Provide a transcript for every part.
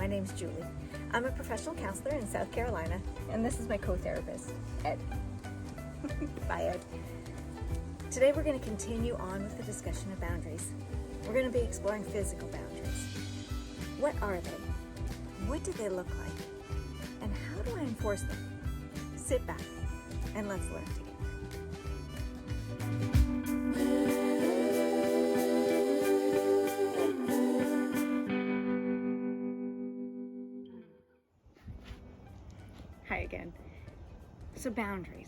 my name's Julie. I'm a professional counselor in South Carolina, and this is my co-therapist, Ed. Bye, Ed. Today we're going to continue on with the discussion of boundaries. We're going to be exploring physical boundaries. What are they? What do they look like? And how do I enforce them? Sit back and let's learn together. Hi again. So boundaries.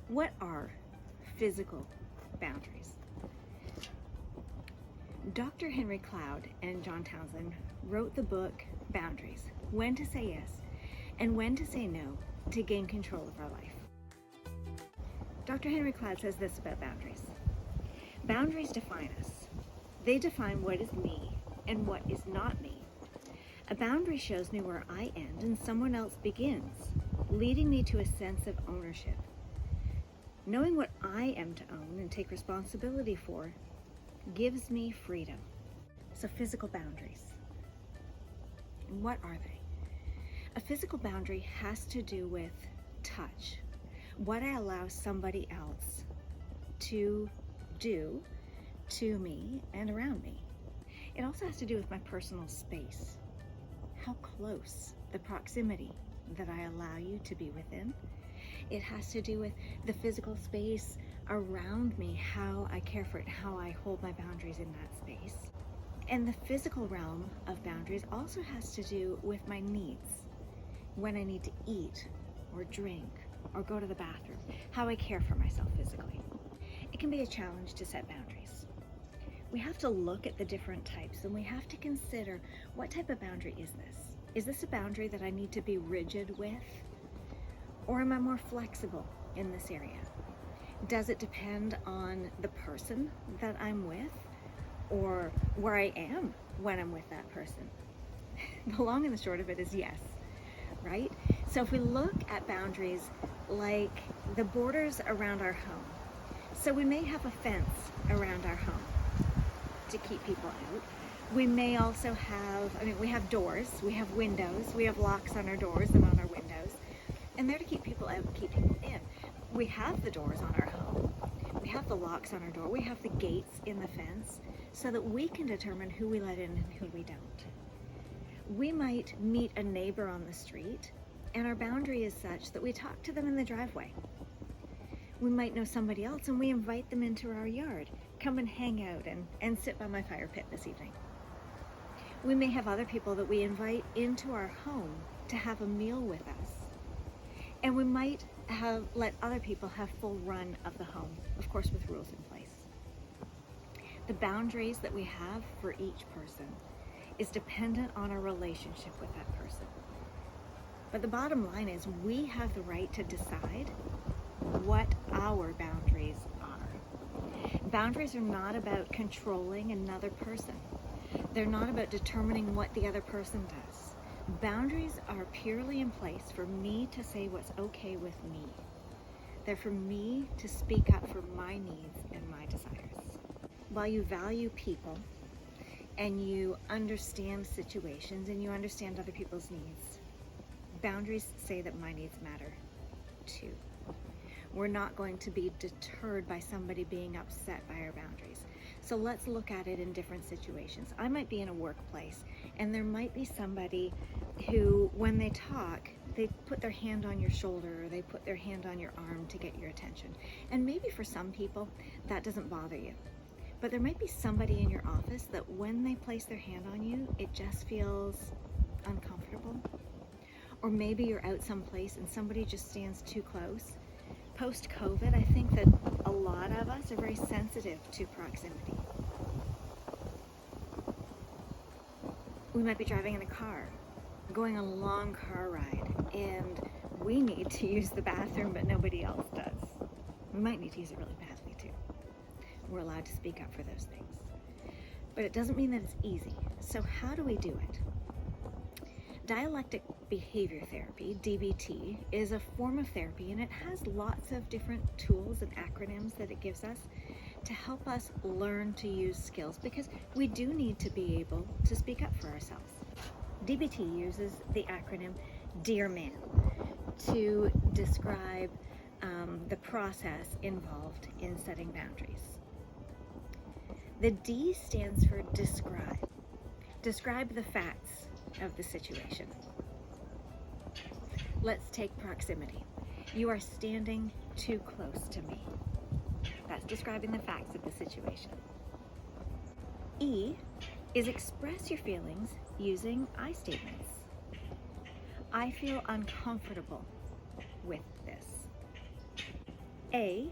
What are physical boundaries? Dr. Henry Cloud and John Townsend wrote the book Boundaries: When to Say Yes and When to Say No to Gain Control of Our Life. Dr. Henry Cloud says this about boundaries. Boundaries define us. They define what is me and what is not me. A boundary shows me where I end and someone else begins, leading me to a sense of ownership. Knowing what I am to own and take responsibility for gives me freedom. So physical boundaries. What are they? A physical boundary has to do with touch, what I allow somebody else to do to me and around me. It also has to do with my personal space, how close, the proximity that I allow you to be within. It has to do with the physical space around me, how I care for it, how I hold my boundaries in that space. And the physical realm of boundaries also has to do with my needs, when I need to eat or drink or go to the bathroom, how I care for myself physically. It can be a challenge to set boundaries. We have to look at the different types and we have to consider, what type of boundary is this? Is this a boundary that I need to be rigid with? Or am I more flexible in this area? Does it depend on the person that I'm with or where I am when I'm with that person? The long and the short of it is yes, right? So if we look at boundaries like the borders around our home, so we may have a fence around our home to keep people out. We may also have, we have doors, we have windows, we have locks on our doors and on our windows, and they're to keep people out and keep people in. We have the doors on our home, we have the locks on our door, we have the gates in the fence so that we can determine who we let in and who we don't. We might meet a neighbor on the street and our boundary is such that we talk to them in the driveway. We might know somebody else and we invite them into our yard. Come and hang out and sit by my fire pit this evening. We may have other people that we invite into our home to have a meal with us. And we might let other people have full run of the home, of course with rules in place. The boundaries that we have for each person is dependent on our relationship with that person. But the bottom line is we have the right to decide what our boundaries are. Boundaries are not about controlling another person. They're not about determining what the other person does. Boundaries are purely in place for me to say what's okay with me. They're for me to speak up for my needs and my desires. While you value people and you understand situations and you understand other people's needs, boundaries say that my needs matter too. We're not going to be deterred by somebody being upset by our boundaries. So let's look at it in different situations. I might be in a workplace and there might be somebody who, when they talk, they put their hand on your shoulder or they put their hand on your arm to get your attention. And maybe for some people that doesn't bother you. But there might be somebody in your office that when they place their hand on you, it just feels uncomfortable. Or maybe you're out someplace and somebody just stands too close. Post-COVID, I think that a lot of us are very sensitive to proximity. We might be driving in a car, going on a long car ride, and we need to use the bathroom, but nobody else does. We might need to use it really badly too. We're allowed to speak up for those things. But it doesn't mean that it's easy. So how do we do it? Dialectic behavior therapy, DBT, is a form of therapy and it has lots of different tools and acronyms that it gives us to help us learn to use skills, because we do need to be able to speak up for ourselves. DBT uses the acronym Dear Man to describe the process involved in setting boundaries. The D stands for describe. Describe the facts of the situation. Let's take proximity. You are standing too close to me. That's describing the facts of the situation. E is express your feelings using I statements. I feel uncomfortable with this. A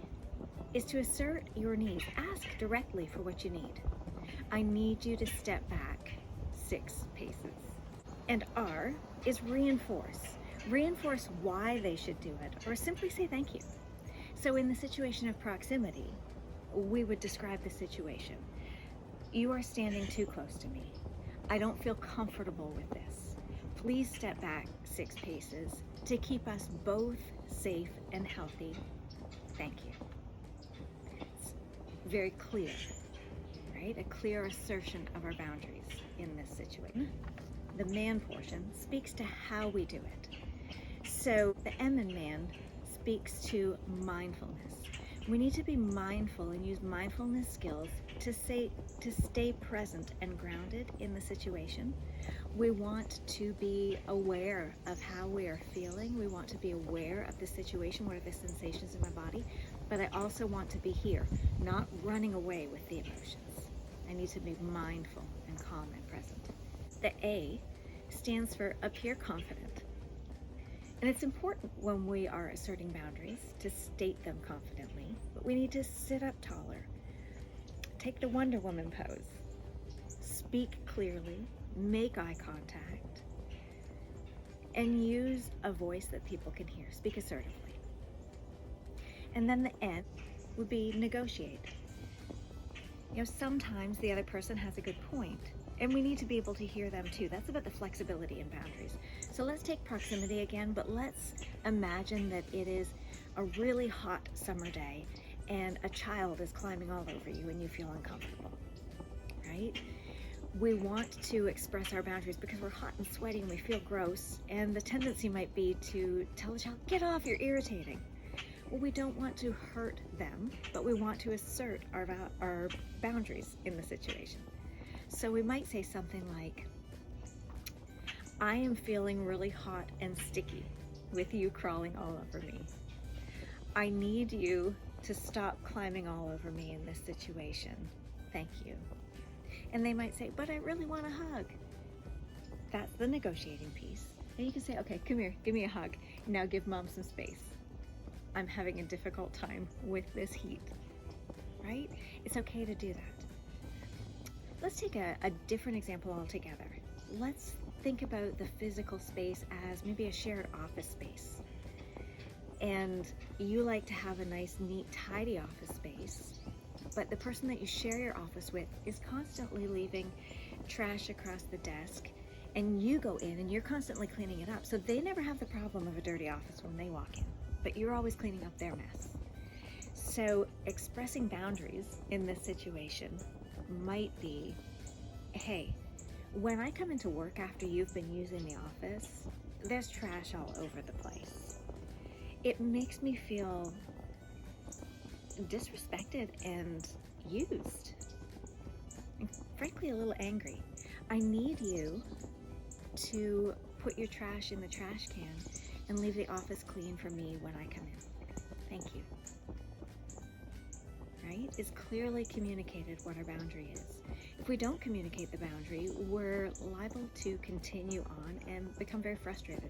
is to assert your needs. Ask directly for what you need. I need you to step back 6 paces. And R is reinforce. Reinforce why they should do it, or simply say thank you. So in the situation of proximity, we would describe the situation. You are standing too close to me. I don't feel comfortable with this. Please step back 6 paces to keep us both safe and healthy. Thank you. It's very clear, right? A clear assertion of our boundaries in this situation. The man portion speaks to how we do it. So the M in man speaks to mindfulness. We need to be mindful and use mindfulness skills to stay present and grounded in the situation. We want to be aware of how we are feeling. We want to be aware of the situation, what are the sensations in my body, but I also want to be here, not running away with the emotions. I need to be mindful and calm and present. The A stands for appear confident. And it's important when we are asserting boundaries to state them confidently, but we need to sit up taller. Take the Wonder Woman pose. Speak clearly, make eye contact, and use a voice that people can hear. Speak assertively. And then the N would be negotiate. Sometimes the other person has a good point, and we need to be able to hear them too. That's about the flexibility and boundaries. So let's take proximity again, but let's imagine that it is a really hot summer day and a child is climbing all over you and you feel uncomfortable, right? We want to express our boundaries because we're hot and sweaty and we feel gross, and the tendency might be to tell the child, get off, you're irritating. Well, we don't want to hurt them, but we want to assert our boundaries in the situation. So we might say something like, I am feeling really hot and sticky with you crawling all over me. I need you to stop climbing all over me in this situation. Thank you. And they might say, but I really want a hug. That's the negotiating piece. And you can say, okay, come here, give me a hug. Now give mom some space. I'm having a difficult time with this heat, right? It's okay to do that. Let's take a different example altogether. Let's think about the physical space as maybe a shared office space. And you like to have a nice, neat, tidy office space, but the person that you share your office with is constantly leaving trash across the desk, and you go in and you're constantly cleaning it up. So they never have the problem of a dirty office when they walk in, but you're always cleaning up their mess. So expressing boundaries in this situation might be, hey, when I come into work after you've been using the office, there's trash all over the place. It makes me feel disrespected and used, and frankly a little angry. I need you to put your trash in the trash can and leave the office clean for me when I come in. Thank you. Right? It's clearly communicated what our boundary is. If we don't communicate the boundary, we're liable to continue on and become very frustrated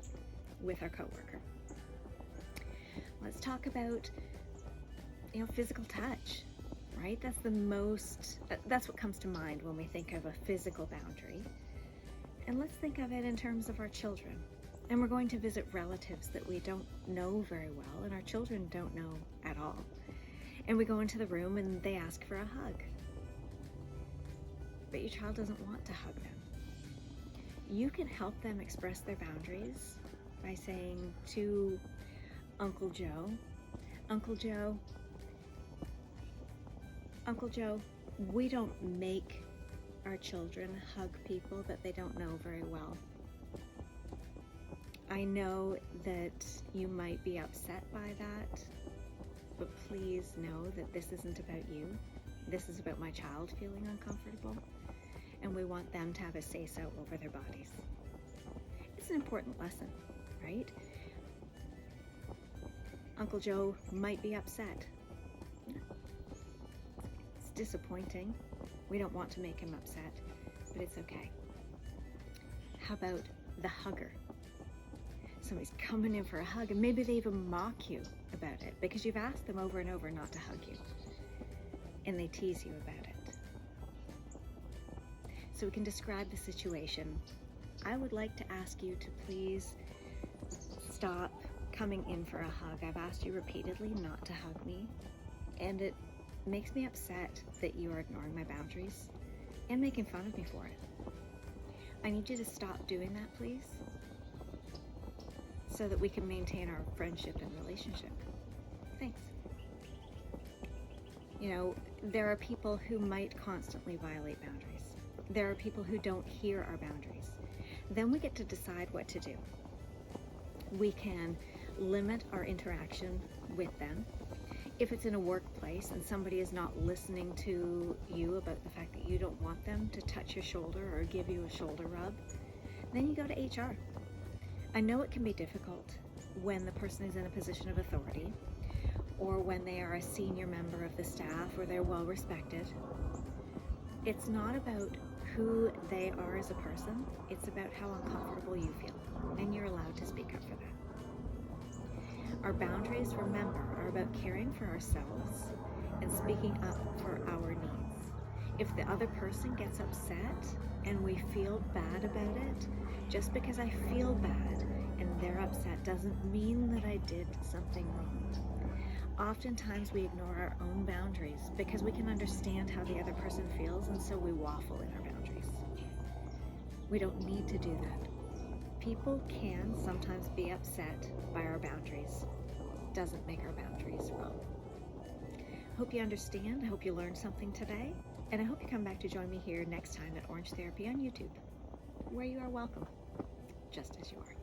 with our coworker. Let's talk about, physical touch, right? That's what comes to mind when we think of a physical boundary. And let's think of it in terms of our children. And we're going to visit relatives that we don't know very well, and our children don't know at all. And we go into the room and they ask for a hug. But your child doesn't want to hug them. You can help them express their boundaries by saying to Uncle Joe, Uncle Joe, we don't make our children hug people that they don't know very well. I know that you might be upset by that, but please know that this isn't about you. This is about my child feeling uncomfortable, and we want them to have a say-so over their bodies. It's an important lesson, right? Uncle Joe might be upset. It's disappointing. We don't want to make him upset, but it's okay. How about the hugger? Somebody's coming in for a hug, and maybe they even mock you about it because you've asked them over and over not to hug you, and they tease you about it. So we can describe the situation. I would like to ask you to please stop coming in for a hug. I've asked you repeatedly not to hug me, and it makes me upset that you are ignoring my boundaries and making fun of me for it. I need you to stop doing that, please, so that we can maintain our friendship and relationship. Thanks. You know, there are people who might constantly violate boundaries. There are people who don't hear our boundaries. Then we get to decide what to do. We can limit our interaction with them. If it's in a workplace and somebody is not listening to you about the fact that you don't want them to touch your shoulder or give you a shoulder rub, then you go to HR. I know it can be difficult when the person is in a position of authority, or when they are a senior member of the staff, or they're well respected. It's not about who they are as a person, it's about how uncomfortable you feel, and you're allowed to speak up for that. Our boundaries, remember, are about caring for ourselves and speaking up for our needs. If the other person gets upset and we feel bad about it, just because I feel bad and they're upset doesn't mean that I did something wrong. Oftentimes we ignore our own boundaries because we can understand how the other person feels, and so we waffle in our boundaries. We don't need to do that. People can sometimes be upset by our boundaries. Doesn't make our boundaries wrong. Hope you understand. I hope you learned something today, and I hope you come back to join me here next time at Orange Therapy on YouTube, where you are welcome, just as you are.